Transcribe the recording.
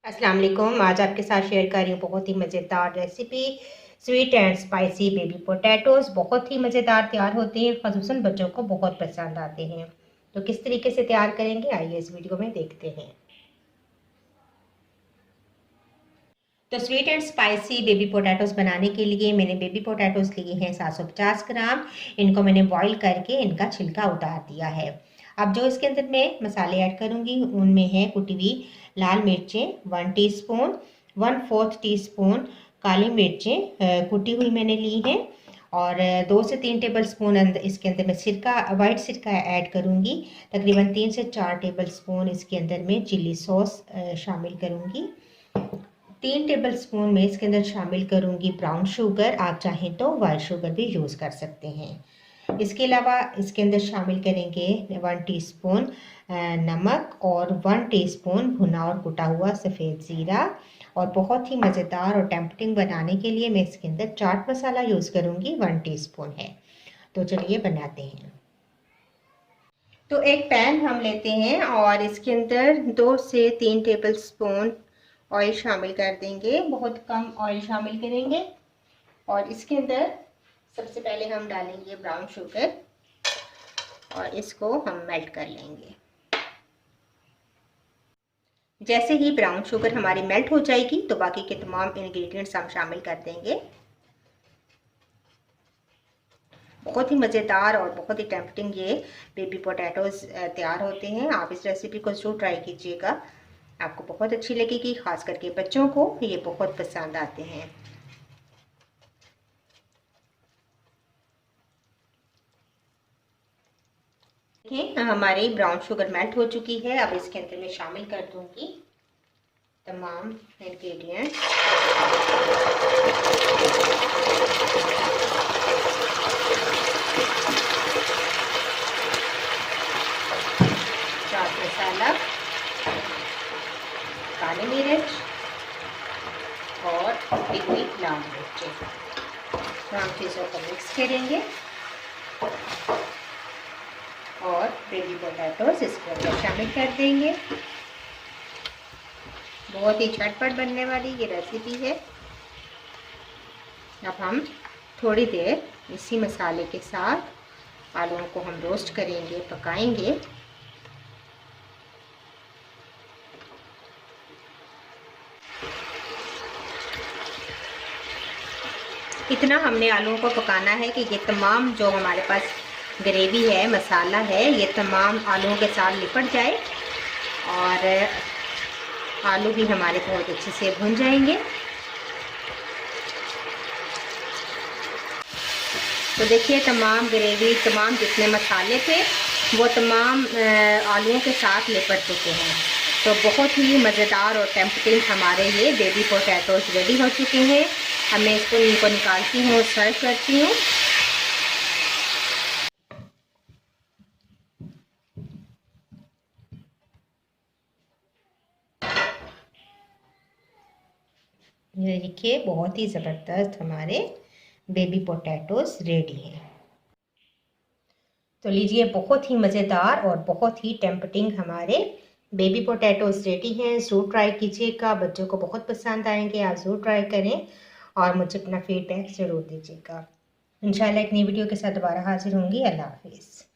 अस्सलाम वालेकुम। आज आपके साथ शेयर कर रही हूँ बहुत ही मज़ेदार recipe sweet and spicy baby potatoes. बहुत ही मज़ेदार तैयार होते हैं, ख़ुसूसन बच्चों को बहुत पसंद आते हैं। तो किस तरीके से तैयार करेंगे, आइए इस वीडियो में देखते हैं। तो sweet and spicy baby potatoes बनाने के लिए मैंने बेबी पोटैटोज़ लिए हैं 750 ग्राम। इनको मैंने बॉईल करके इनका छिलका उतार दिया है। अब जो इसके अंदर मैं मसाले ऐड करूँगी उनमें है कुटी हुई लाल मिर्चें 1 टीस्पून, 1/4 टीस्पून काली मिर्चें कुटी हुई मैंने ली हैं, और 2 से 3 टेबल स्पून इसके अंदर मैं सिरका वाइट सिरका ऐड करूँगी। तकरीबन 3 से 4 टेबल स्पून इसके अंदर मैं चिली सॉस शामिल करूँगी। 3 टेबल स्पून में इसके अंदर शामिल करूँगी ब्राउन शुगर। आप चाहें तो वाइट शुगर भी यूज़ कर सकते हैं। इसके अलावा इसके अंदर शामिल करेंगे 1 टीस्पून नमक और 1 टीस्पून भुना और कुटा हुआ सफ़ेद ज़ीरा। और बहुत ही मज़ेदार और टेम्पटिंग बनाने के लिए मैं इसके अंदर चाट मसाला यूज़ करूँगी, 1 टीस्पून है। तो चलिए बनाते हैं। तो एक पैन हम लेते हैं और इसके अंदर 2 से 3 टेबल स्पून ऑयल शामिल कर देंगे। बहुत कम ऑयल शामिल करेंगे और इसके अंदर सबसे पहले हम डालेंगे ब्राउन शुगर और इसको हम मेल्ट कर लेंगे। जैसे ही ब्राउन शुगर हमारी मेल्ट हो जाएगी तो बाकी के तमाम इंग्रेडिएंट्स हम शामिल कर देंगे। बहुत ही मज़ेदार और बहुत ही टेम्पटिंग ये बेबी पोटैटोज़ तैयार होते हैं। आप इस रेसिपी को ज़रूर ट्राई कीजिएगा, आपको बहुत अच्छी लगेगी। ख़ास करके बच्चों को ये बहुत पसंद आते हैं। देखिए हमारी ब्राउन शुगर मेल्ट हो चुकी है। अब इसके अंदर मैं शामिल कर दूंगी तमाम इंग्रेडिएंट्स। चाट मसाला, काली मिर्च और कुटी हुई लाल मिर्चें। हम चीज़ों को मिक्स करेंगे और बेबी पोटैटोज़ इसके अंदर शामिल कर देंगे। बहुत ही झटपट बनने वाली ये रेसिपी है। अब हम थोड़ी देर इसी मसाले के साथ आलूओं को हम रोस्ट करेंगे, पकाएंगे। इतना हमने आलूओं को पकाना है कि ये तमाम जो हमारे पास ग्रेवी है, मसाला है, ये तमाम आलूओं के साथ लिपट जाए और आलू भी हमारे बहुत अच्छे से भुन जाएंगे। तो देखिए तमाम ग्रेवी, तमाम जितने मसाले थे वो तमाम आलूओं के साथ लिपट चुके हैं। तो बहुत ही मज़ेदार और टेम्पटिंग हमारे ये बेबी पोटैटोज़ रेडी हो चुके हैं। अब मैं इनको निकालती हूँ, सर्व करती हूँ। ये देखिए बहुत ही ज़बरदस्त हमारे बेबी पोटैटोज़ रेडी हैं। तो लीजिए बहुत ही मज़ेदार और बहुत ही टेम्पटिंग हमारे बेबी पोटैटोज़ रेडी हैं। ज़रूर ट्राई कीजिएगा, बच्चों को बहुत पसंद आएंगे। आप ज़रूर ट्राई करें और मुझे अपना फीडबैक ज़रूर दीजिएगा। इंशाल्लाह एक नई वीडियो के साथ दोबारा हाजिर होंगी। अल्लाह हाफिज़।